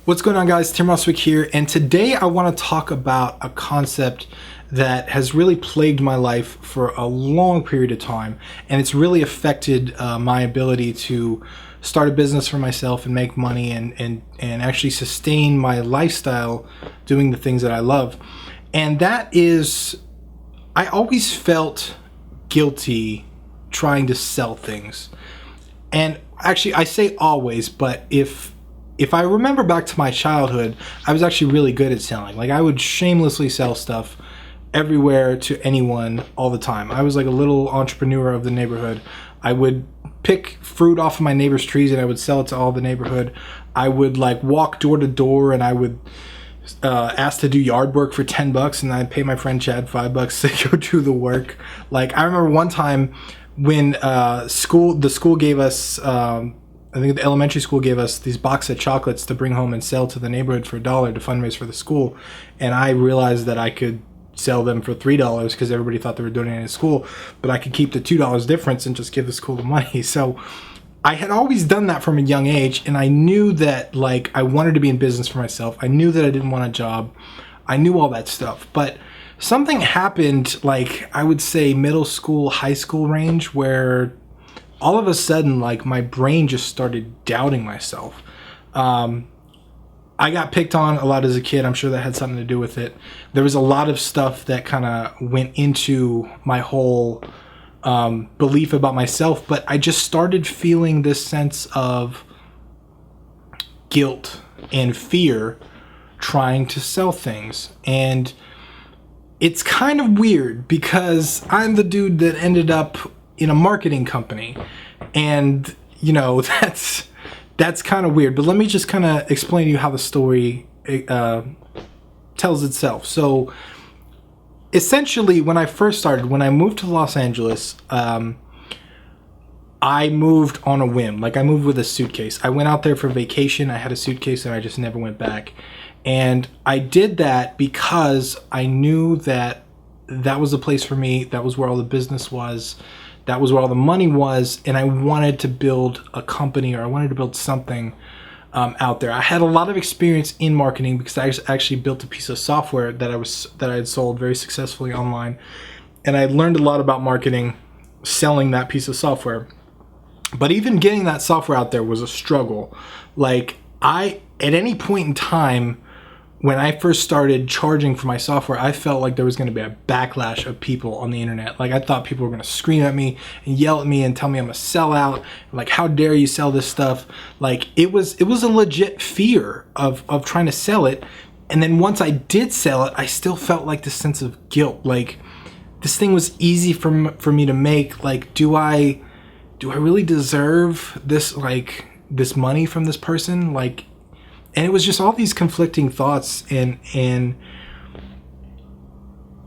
What's going on, guys? Tim Roswick here, and today I want to talk about a concept that has really plagued my life for a long period of time, and it's really affected my ability to start a business for myself and make money and actually sustain my lifestyle doing the things that I love. And that is, I always felt guilty trying to sell things. And actually, I say always, but if I remember back to my childhood, I was actually really good at selling. Like, I would shamelessly sell stuff everywhere to anyone all the time. I was like a little entrepreneur of the neighborhood. I would pick fruit off of my neighbor's trees and I would sell it to all the neighborhood. I would like walk door to door and I would ask to do yard work for $10 and I'd pay my friend Chad $5 to go do the work. Like, I remember one time when the school gave us, I think the elementary school gave us these box of chocolates to bring home and sell to the neighborhood for $1 to fundraise for the school. And I realized that I could sell them for $3 because everybody thought they were donating to school, but I could keep the $2 difference and just give the school the money. So I had always done that from a young age, and I knew that like I wanted to be in business for myself. I knew that I didn't want a job. I knew all that stuff, but something happened, like I would say middle school, high school range, where all of a sudden, like, my brain just started doubting myself. I got picked on a lot as a kid. I'm sure that had something to do with it. There was a lot of stuff that kind of went into my whole belief about myself, but I just started feeling this sense of guilt and fear trying to sell things. And it's kind of weird because I'm the dude that ended up in a marketing company, and you know, that's kind of weird, but let me just kind of explain to you how the story tells itself. So essentially, when I first started, when I moved to Los Angeles, I moved on a whim. Like, I moved with a suitcase. I went out there for vacation. I had a suitcase and I just never went back. And I did that because I knew that that was the place for me. That was where all the business was. That was where all the money was, and I wanted to build a company, or I wanted to build something out there. I had a lot of experience in marketing because I actually built a piece of software that I had sold very successfully online, and I learned a lot about marketing selling that piece of software. But even getting that software out there was a struggle. Like, at any point in time, when I first started charging for my software, I felt like there was going to be a backlash of people on the internet. Like, I thought people were going to scream at me and yell at me and tell me I'm a sellout. Like, how dare you sell this stuff? Like, it was a legit fear of trying to sell it. And then once I did sell it, I still felt like this sense of guilt. Like, this thing was easy for me to make. Like, do I really deserve this, like, this money from this person? Like, and it was just all these conflicting thoughts, and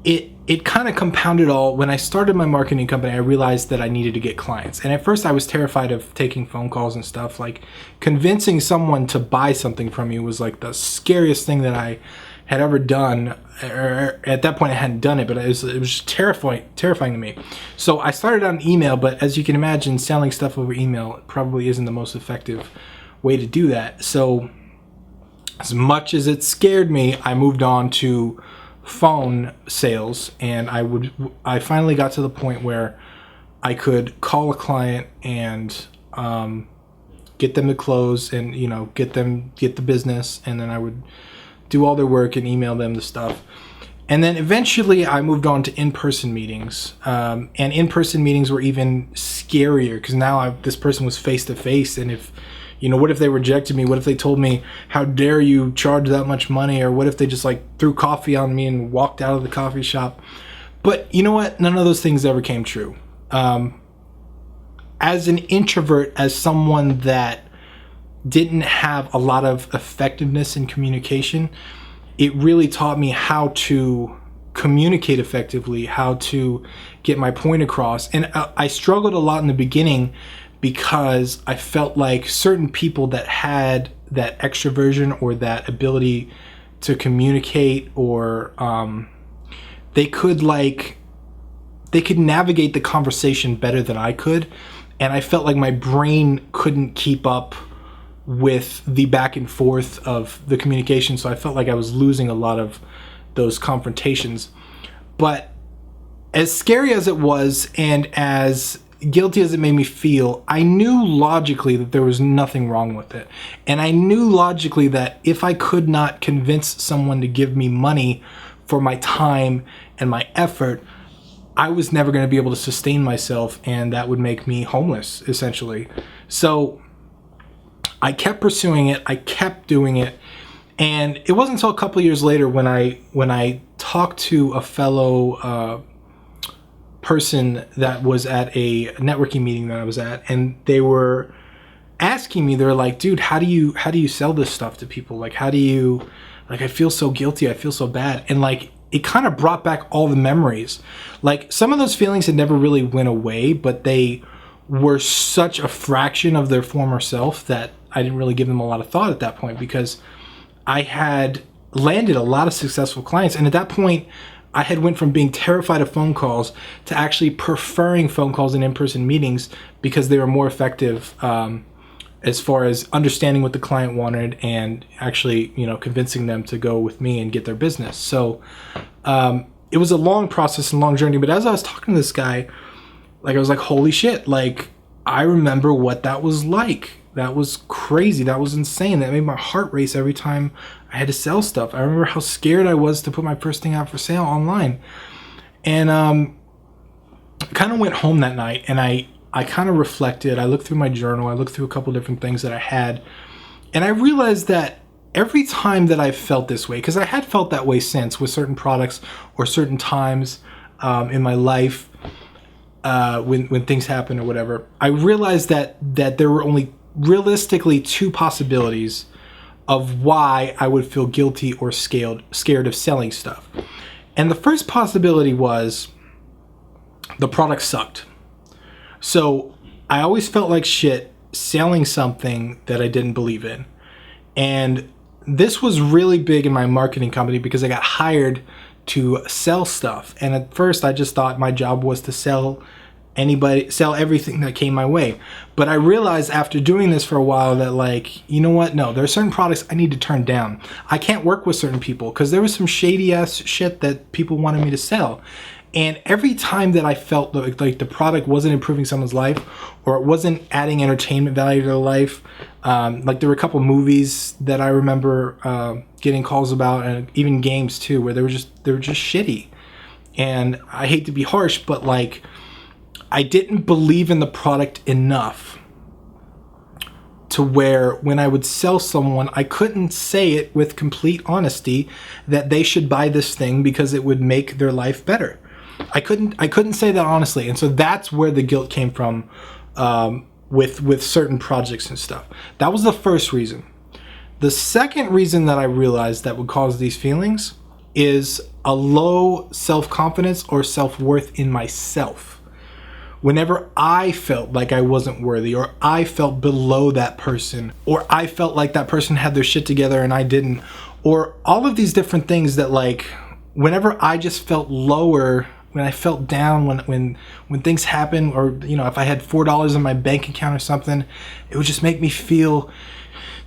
it kind of compounded all. When I started my marketing company, I realized that I needed to get clients. And at first I was terrified of taking phone calls and stuff. Like, convincing someone to buy something from you was like the scariest thing that I had ever done. Or at that point I hadn't done it, but it was just terrifying to me. So I started on email, but as you can imagine, selling stuff over email probably isn't the most effective way to do that. So as much as it scared me, I moved on to phone sales, and I finally got to the point where I could call a client and get them to close, and you know, get the business, and then I would do all their work and email them the stuff. And then eventually I moved on to in-person meetings, and in-person meetings were even scarier because now this person was face to face, and what if they rejected me? What if they told me, how dare you charge that much money? Or what if they just like threw coffee on me and walked out of the coffee shop? But you know what? None of those things ever came true. As an introvert, as someone that didn't have a lot of effectiveness in communication, it really taught me how to communicate effectively, how to get my point across. And I struggled a lot in the beginning because I felt like certain people that had that extroversion or that ability to communicate, or they could navigate the conversation better than I could, and I felt like my brain couldn't keep up with the back and forth of the communication. So I felt like I was losing a lot of those confrontations. But as scary as it was, and as guilty as it made me feel, I knew logically that there was nothing wrong with it. And I knew logically that if I could not convince someone to give me money for my time and my effort, I was never going to be able to sustain myself, and that would make me homeless, essentially. So I kept pursuing it. I kept doing it. And it wasn't until a couple of years later when I talked to a fellow person that was at a networking meeting that I was at, and they were asking me, they're like, dude, how do you sell this stuff to people? Like, how do you, like, I feel so guilty. I feel so bad. And like, it kind of brought back all the memories. Like, some of those feelings had never really went away, but they were such a fraction of their former self that I didn't really give them a lot of thought at that point, because I had landed a lot of successful clients. And at that point, I had went from being terrified of phone calls to actually preferring phone calls and in-person meetings, because they were more effective as far as understanding what the client wanted and actually, you know, convincing them to go with me and get their business. So it was a long process and long journey. But as I was talking to this guy, like, I was like, holy shit, like, I remember what that was like. That was crazy. That was insane. That made my heart race every time I had to sell stuff. I remember how scared I was to put my first thing out for sale online. And I kind of went home that night, and I kind of reflected. I looked through my journal. I looked through a couple different things that I had. And I realized that every time that I felt this way, because I had felt that way since with certain products or certain times in my life when things happen or whatever, I realized that there were only realistically two possibilities of why I would feel guilty or scared of selling stuff. And the first possibility was the product sucked. So I always felt like shit selling something that I didn't believe in. And this was really big in my marketing company, because I got hired to sell stuff. And at first I just thought my job was to sell everything that came my way. But I realized after doing this for a while that, like, you know what? No, there are certain products I need to turn down. I can't work with certain people because there was some shady ass shit that people wanted me to sell. And every time that I felt like the product wasn't improving someone's life, or it wasn't adding entertainment value to their life, like there were a couple movies that I remember getting calls about, and even games too, where they were just shitty. And I hate to be harsh, but like, I didn't believe in the product enough to where when I would sell someone, I couldn't say it with complete honesty that they should buy this thing because it would make their life better. I couldn't say that honestly. And so that's where the guilt came from with certain projects and stuff. That was the first reason. The second reason that I realized that would cause these feelings is a low self-confidence or self-worth in myself. Whenever I felt like I wasn't worthy, or I felt below that person, or I felt like that person had their shit together and I didn't, or all of these different things that, like, whenever I just felt lower, when I felt down, when things happen, or, you know, if I had $4 in my bank account or something, it would just make me feel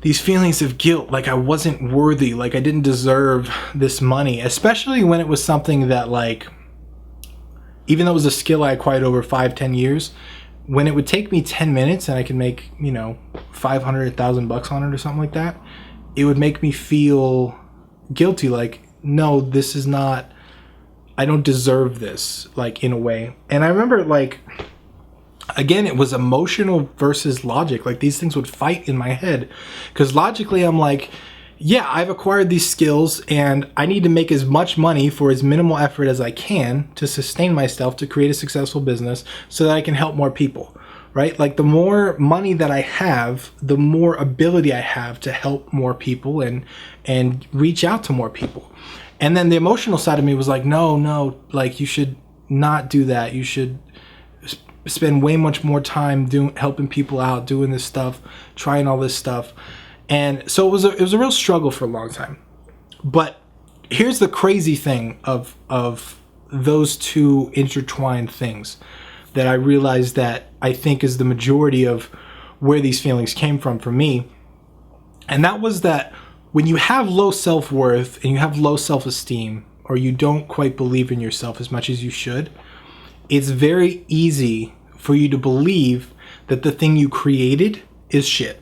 these feelings of guilt, like I wasn't worthy, like I didn't deserve this money, especially when it was something that, like, even though it was a skill I acquired over 5-10 years, when it would take me 10 minutes and I could make, you know, $500,000 on it or something like that, it would make me feel guilty. Like, no, this is not, I don't deserve this, like, in a way. And I remember, like, again, it was emotional versus logic. Like, these things would fight in my head, because logically I'm like, yeah, I've acquired these skills and I need to make as much money for as minimal effort as I can to sustain myself, to create a successful business so that I can help more people, right? Like, the more money that I have, the more ability I have to help more people and reach out to more people. And then the emotional side of me was like, no, like, you should not do that. You should spend way much more time helping people out, doing this stuff, trying all this stuff. And so it was a real struggle for a long time. But here's the crazy thing of those two intertwined things that I realized that I think is the majority of where these feelings came from for me, And that was that when you have low self-worth and you have low self-esteem, or you don't quite believe in yourself as much as you should, it's very easy for you to believe that the thing you created is shit.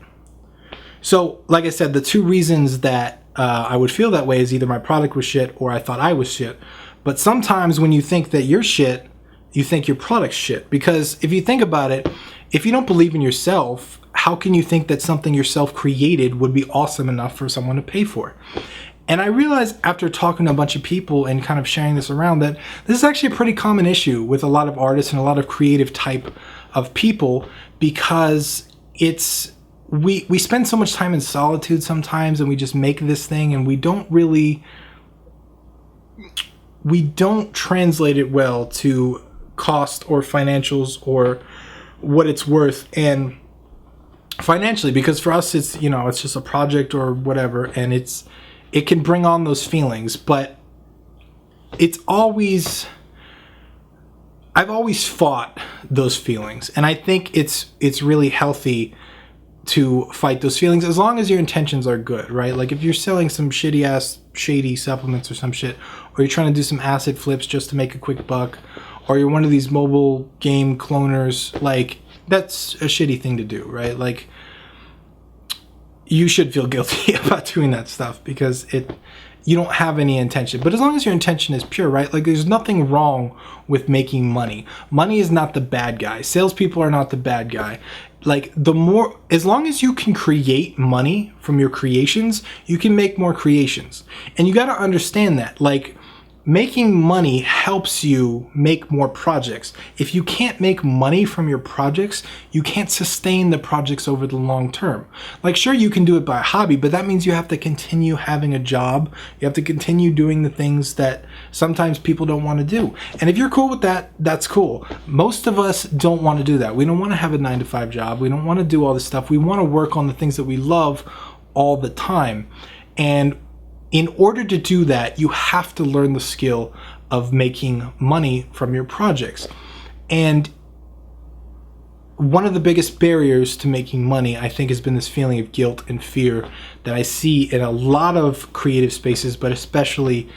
So, like I said, the two reasons that I would feel that way is either my product was shit or I thought I was shit. But sometimes when you think that you're shit, you think your product's shit. Because if you think about it, if you don't believe in yourself, how can you think that something yourself created would be awesome enough for someone to pay for? And I realized after talking to a bunch of people and kind of sharing this around that this is actually a pretty common issue with a lot of artists and a lot of creative type of people, because we spend so much time in solitude sometimes, and we just make this thing and we don't translate it well to cost or financials or what it's worth. And financially, because for us it's just a project or whatever, and it can bring on those feelings, but I've always fought those feelings, and I think it's really healthy to fight those feelings as long as your intentions are good, right? Like if you're selling some shady supplements or some shit, or you're trying to do some acid flips just to make a quick buck, or you're one of these mobile game cloners, like that's a shitty thing to do, right? Like you should feel guilty about doing that stuff because you don't have any intention. But as long as your intention is pure, right? Like there's nothing wrong with making money. Money is not the bad guy. Salespeople are not the bad guy. Like as long as you can create money from your creations, you can make more creations. And you got to understand that, like, making money helps you make more projects. If you can't make money from your projects, you can't sustain the projects over the long term. Like, sure, you can do it by hobby, but that means you have to continue having a job. You have to continue doing the things that sometimes people don't want to do. And if you're cool with that, that's cool. Most of us don't want to do that. We don't want to have a 9-to-5 job. We don't want to do all this stuff. We want to work on the things that we love all the time. And in order to do that, you have to learn the skill of making money from your projects. And one of the biggest barriers to making money, I think, has been this feeling of guilt and fear that I see in a lot of creative spaces, but especially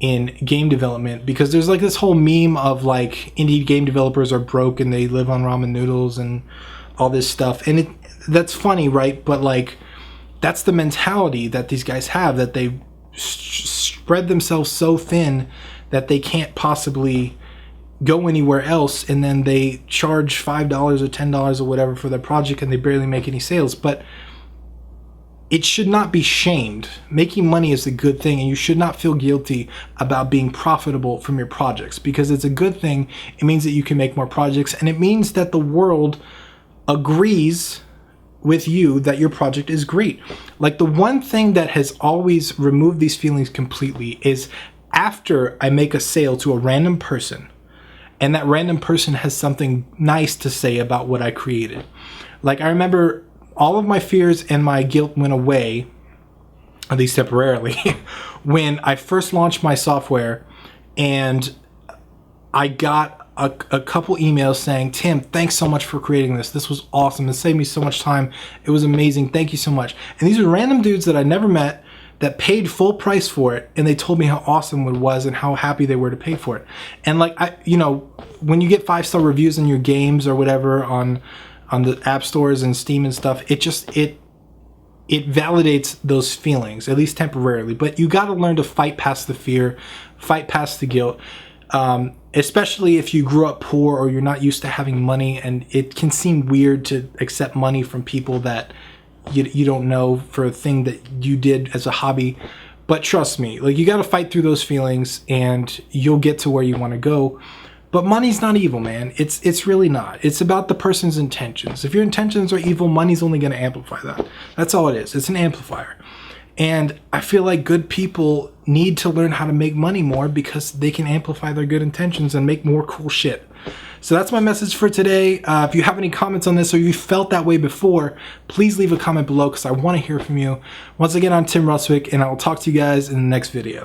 in game development, because there's like this whole meme of like indie game developers are broke and they live on ramen noodles and all this stuff. And that's funny, right? But like, that's the mentality that these guys have, that they spread themselves so thin that they can't possibly go anywhere else, and then they charge $5 or $10 or whatever for their project and they barely make any sales. But it should not be shamed. Making money is a good thing, and you should not feel guilty about being profitable from your projects, because it's a good thing. It means that you can make more projects, and it means that the world agrees with you that your project is great. Like, the one thing that has always removed these feelings completely is after I make a sale to a random person, and that random person has something nice to say about what I created. Like, I remember all of my fears and my guilt went away, at least temporarily, when I first launched my software, and I got a couple emails saying, "Tim, thanks so much for creating this. This was awesome. It saved me so much time. It was amazing. Thank you so much." And these are random dudes that I never met that paid full price for it, and they told me how awesome it was and how happy they were to pay for it. And like, when you get 5-star reviews on your games or whatever on the app stores and Steam and stuff, it validates those feelings, at least temporarily. But you got to learn to fight past the fear, fight past the guilt. Especially if you grew up poor or you're not used to having money, and it can seem weird to accept money from people that you don't know for a thing that you did as a hobby. But trust me, like, you got to fight through those feelings and you'll get to where you want to go. But money's not evil, man. It's really not. It's about the person's intentions. If your intentions are evil, money's only going to amplify that. That's all it is. It's an amplifier. And I feel like good people need to learn how to make money more, because they can amplify their good intentions and make more cool shit. So that's my message for today. If you have any comments on this, or you felt that way before, please leave a comment below, because I want to hear from you. Once again, I'm Tim Ruswick, and I will talk to you guys in the next video.